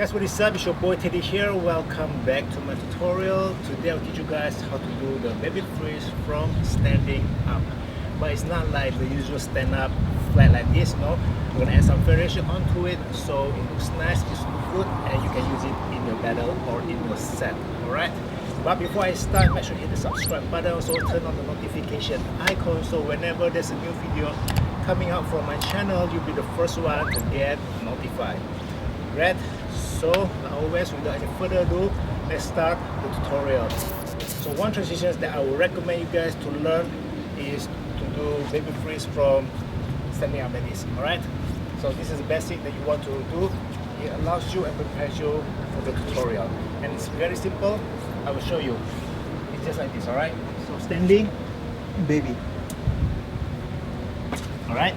Guys, what is up? It's your boy Teddy here. Welcome back to my tutorial. Today I'll teach you guys how to do the baby freeze from standing up. But it's not like the usual stand up flat like this, no. We're gonna add some variation onto it so it looks nice, it's good, and you can use it in your battle or in your set. Alright? But before I start, make sure you hit the subscribe button, also turn on the notification icon so whenever there's a new video coming out from my channel, you'll be the first one to get notified. Right? So always, without any further ado, let's start the tutorial. So one transition that I would recommend you guys to learn is to do baby freeze from standing up like this. Alright? So this is the basic that you want to do. It allows you and prepares you for the tutorial. And it's very simple. I will show you. It's just like this, alright? So standing, baby. Alright?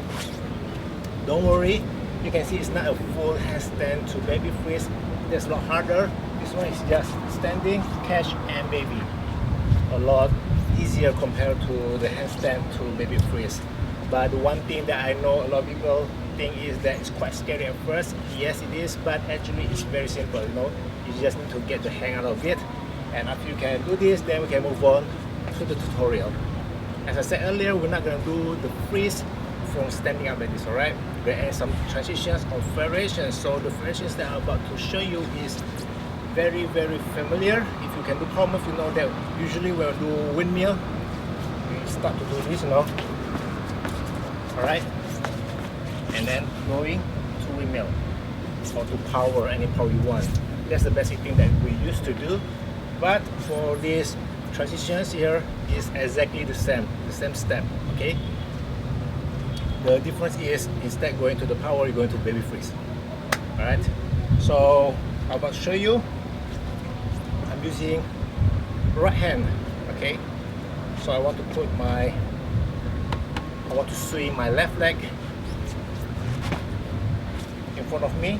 Don't worry. You can see it's not a full handstand to baby freeze. That's a lot harder. This one is just standing, catch, and baby. A lot easier compared to the handstand to baby freeze. But the one thing that I know a lot of people think is that it's quite scary at first. Yes, it is, but actually it's very simple. You know, you just need to get the hang out of it. And after you can do this, then we can move on to the tutorial. As I said earlier, we're not gonna do the freeze from standing up like this, alright? We're add some transitions or variations. So the variations that I'm about to show you is very familiar. If you can do power move, you know that usually when we do windmill, we start to do this, you know. Alright? And then going to windmill or to power, any power you want. That's the basic thing that we used to do. But for these transitions here is exactly the same step, okay? The difference is instead going to the power, you're going to baby freeze. Alright, so I'm about to show you. I'm using right hand, okay? So I want to swing my left leg in front of me, and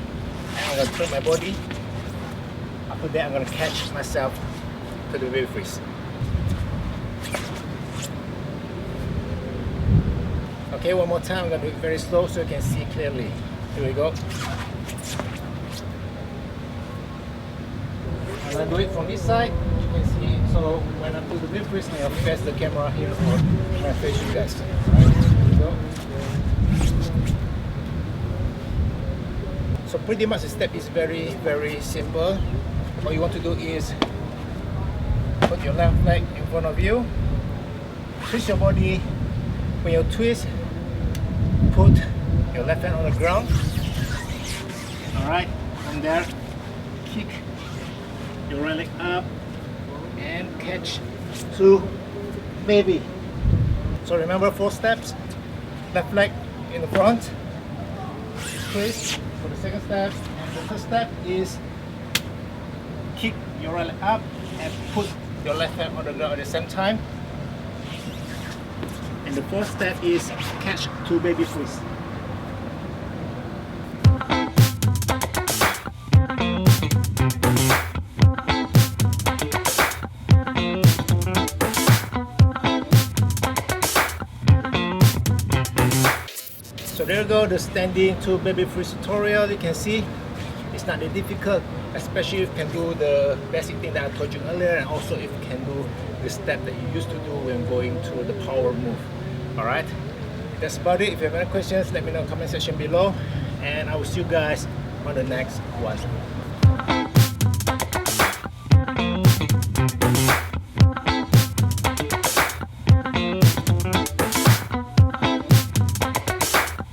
I'm going to turn my body. After that, I'm going to catch myself to the baby freeze. Okay, one more time. I'm going to do it very slow so you can see clearly. Here we go. I'm going to do it from this side. You can see. So when I do the baby freeze, I'll face the camera here or try to face you guys. Alright, here we go. So pretty much the step is very simple. All you want to do is put your left leg in front of you, twist your body. When you twist, put your left hand on the ground. Alright, from there, kick your right leg up and catch to baby. So remember 4 steps. Left leg in the front, twist for the second step, and the third step is kick your right leg up and put your left hand on the ground at the same time. And the fourth step is catch to baby freeze. So there you go, the standing to baby freeze tutorial. You can see it's not that difficult, especially if you can do the basic thing that I told you earlier, and also if you can do the step that you used to do when going to the power move. Alright, that's about it. If you have any questions, let me know in the comment section below, and I will see you guys on the next one.